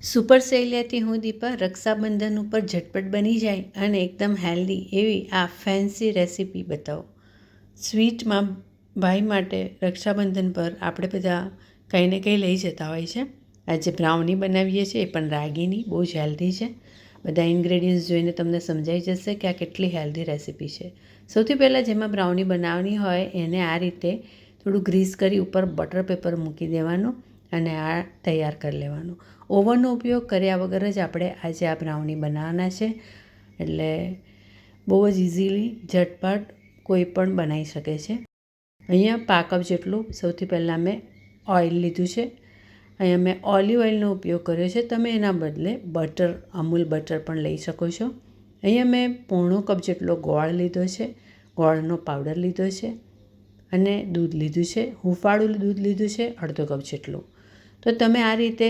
Super સહેલિયાથી હું દીપા રક્ષાબંધન ઉપર ઝટપટ બની જાય અને એકદમ હેલ્ધી એવી આ ફેન્સી રેસીપી બતાવો. સ્વીટમાં ભાઈ માટે રક્ષાબંધન પર આપણે બધા કંઈ ને કંઈ લઈ જતા હોય છે. આજે બ્રાઉની બનાવીએ છીએ એ પણ રાગીની, બહુ જ હેલ્ધી છે. બધા ઇન્ગ્રેડિયન્ટ્સ જોઈને તમને સમજાઈ જશે કે આ કેટલી હેલ્ધી રેસીપી છે. સૌથી પહેલાં જેમાં બ્રાઉની બનાવવાની હોય એને આ રીતે થોડું ગ્રીસ કરી ઉપર બટર પેપર મૂકી દેવાનું અને આ તૈયાર કરી લેવાનું. ઓવનનો ઉપયોગ કર્યા વગર જ આપણે આજે આ બ્રાઉની બનાવવાના છે, એટલે બહુ જ ઇઝીલી ઝટપટ કોઈ પણ બનાવી શકે છે. અહીંયા પા કપ જેટલું સૌથી પહેલાં મેં ઓઇલ લીધું છે. અહીંયા મેં ઓલિવ ઓઇલનો ઉપયોગ કર્યો છે. તમે એના બદલે બટર, અમૂલ બટર પણ લઈ શકો છો. અહીંયા મેં પોણો કપ જેટલો ગોળ લીધો છે, ગોળનો પાવડર લીધો છે અને દૂધ લીધું છે. હુંફાળું દૂધ લીધું છે અડધો કપ જેટલું. તો તમે આ રીતે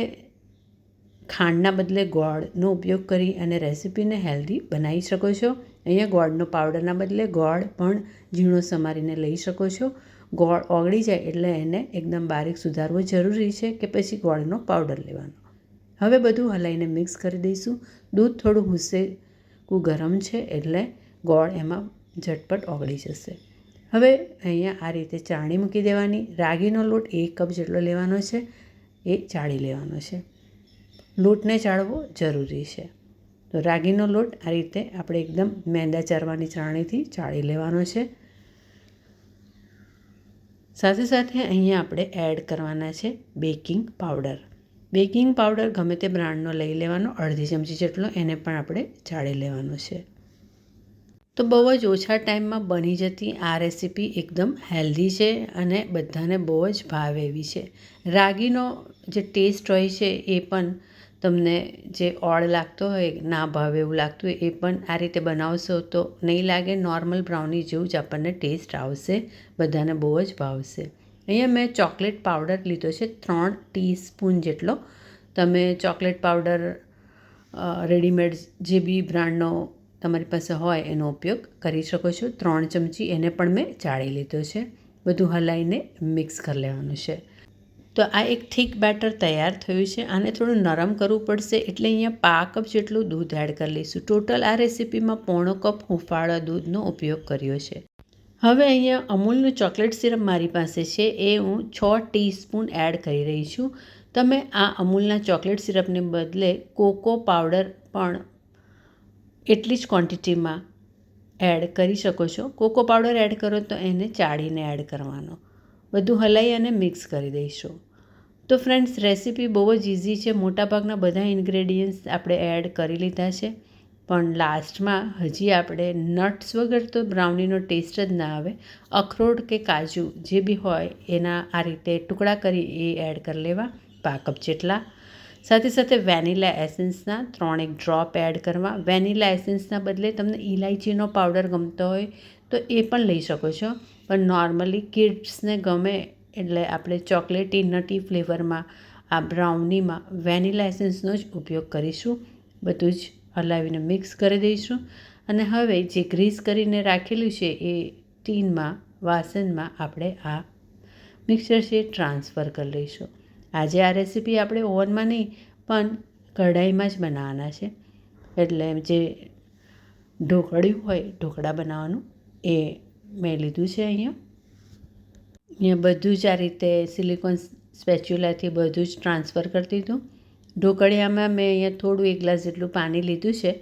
ખાંડના બદલે ગોળનો ઉપયોગ કરી અને રેસીપીને હેલ્ધી બનાવી શકો છો. અહીંયા ગોળનો પાવડરના બદલે ગોળ પણ ઝીણો સમારીને લઈ શકો છો. ગોળ ઓગળી જાય એટલે એને એકદમ બારીક સુધારવો જરૂરી છે કે પછી ગોળનો પાવડર લેવાનો. હવે બધું હલાવીને મિક્સ કરી દઈશું. દૂધ થોડું હુંસેકું ગરમ છે એટલે ગોળ એમાં ઝટપટ ઓગળી જશે. હવે અહીંયા આ રીતે ચાળણી મૂકી દેવાની. રાગીનો લોટ 1 કપ જેટલો લેવાનો છે, એ ચાળી લેવાનો છે. લોટને ચાળવો જરૂરી છે. તો રાગીનો લોટ આ રીતે આપણે એકદમ મેંદા ચારવાની ચાળણીથી ચાળી લેવાનો છે. સાથે સાથે અહીંયા આપણે એડ કરવાના છે બેકિંગ પાવડર. બેકિંગ પાવડર ગમે તે બ્રાન્ડનો લઈ લેવાનો, અડધી ચમચી જેટલો, એને પણ આપણે ચાળી લેવાનો છે. તો બહુ જ ઓછા ટાઈમમાં બની જતી આ રેસીપી એકદમ હેલ્ધી છે અને બધાને બહુ જ ભાવે એવી છે. રાગીનો જે ટેસ્ટ હોય છે એ પણ તમને જે ઓડ લાગતો હોય, ના ભાવે એવું લાગતું હોય, એ પણ આ રીતે બનાવશો તો નહીં લાગે. નોર્મલ બ્રાઉની જેવું જ આપણને ટેસ્ટ આવશે, બધાને બહુ જ ભાવશે. અહીંયા મેં ચોકલેટ પાવડર લીધો છે 3 ટીસ્પૂન જેટલો. તમે ચોકલેટ પાવડર રેડીમેડ જે બી બ્રાન્ડનો તમારી પાસે હોય એનો ઉપયોગ કરી શકો છો. 3 ચમચી એને પણ મેં ચાળી લીધો છે. બધું હલાવીને મિક્સ કરી લેવાનું છે. તો આ એક થીક બેટર તૈયાર થયું છે. આને થોડું નરમ કરવું પડશે એટલે અહીંયા પા કપ જેટલું દૂધ એડ કરી લઈશું. ટોટલ આ રેસીપીમાં પોણો કપ હુંફાળા દૂધનો ઉપયોગ કર્યો છે. હવે અહીંયા અમૂલનું ચોકલેટ સિરપ મારી પાસે છે, એ હું 6 ટીસ્પૂન એડ કરી રહી છું. તમે આ અમૂલના ચોકલેટ સિરપને બદલે કોકો પાવડર પણ એટલી જ ક્વોન્ટિટીમાં એડ કરી શકો છો. કોકો પાવડર એડ કરો તો એને ચાળીને એડ કરવાનો. બધું હલાવી અને મિક્સ કરી દઈશું. તો ફ્રેન્ડ્સ, રેસીપી બહુ જ ઇઝી છે. મોટાભાગના બધા ઇન્ગ્રેડિયન્ટ્સ આપણે એડ કરી લીધા છે, પણ લાસ્ટમાં હજી આપણે નટ્સ વગર તો બ્રાઉનીનો ટેસ્ટ જ ના આવે. અખરોટ કે કાજુ જે બી હોય એના આ રીતે ટુકડા કરી એ એડ કરી લેવા, પા કપ જેટલા. સાથે સાથે વેનીલા એસેન્સના 3 ડ્રોપ એડ કરવા. વેનીલા એસેન્સના બદલે તમને ઇલાયચીનો પાવડર ગમતો હોય તો એ પણ લઈ શકો છો, પણ નોર્મલી કિડ્સને ગમે એટલે આપણે ચોકલેટી નટી ફ્લેવરમાં આ બ્રાઉનીમાં વેનીલા એસેન્સનો જ ઉપયોગ કરીશું. બધું જ હલાવીને મિક્સ કરી દઈશું અને હવે જે ગ્રીસ કરીને રાખેલું છે એ ટીનમાં, વાસણમાં આપણે આ મિક્સર છે ટ્રાન્સફર કરી લઈશું. આજે આ રેસીપી આપણે ઓવનમાં નહીં પણ કઢાઈમાં જ બનાવવાના છે, એટલે જે ઢોકળિયું હોય, ઢોકળા બનાવવાનું, એ મેં લીધું છે. અહીંયા બધું જ આ રીતે સિલિકોન સ્પેચ્યુલાથી બધું જ ટ્રાન્સફર કરી દીધું. ઢોકળિયામાં મેં અહીંયા થોડું 1 ગ્લાસ જેટલું પાણી લીધું છે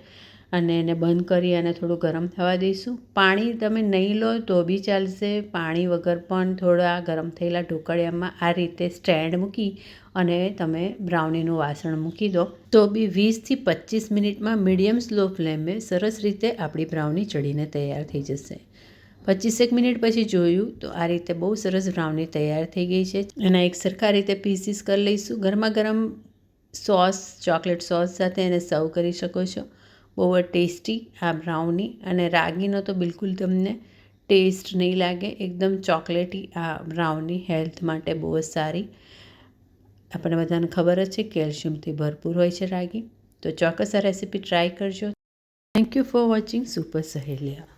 અને એને બંધ કરી અને થોડું ગરમ થવા દઈશું. પાણી તમે નહીં લો તો બી ચાલશે. પાણી વગર પણ થોડા ગરમ થયેલા ઢોકળિયામાં આ રીતે સ્ટેન્ડ મૂકી અને તમે બ્રાઉનીનું વાસણ મૂકી દો તો બી 20થી 25 મિનિટમાં મીડિયમ સ્લો ફ્લેમે સરસ રીતે આપણી બ્રાઉની ચડીને તૈયાર થઈ જશે. 25 મિનિટ પછી જોયું તો આ રીતે બહુ સરસ બ્રાઉની તૈયાર થઈ ગઈ છે. એના એક સરખા રીતે પીસીસ કરી લઈશું. ગરમા ગરમ સોસ, ચોકલેટ સોસ સાથે એને સર્વ કરી શકો છો. બહુ જ ટેસ્ટી આ બ્રાઉની, અને રાગીનો તો બિલકુલ તમને ટેસ્ટ નહીં લાગે. એકદમ ચોકલેટી આ બ્રાઉની હેલ્થ માટે બહુ જ સારી. આપણને બધાને ખબર જ છે કેલ્શિયમથી ભરપૂર હોય છે રાગી. તો ચોક્કસ આ રેસીપી ટ્રાય કરજો. Thank you for watching super સહેલિયા.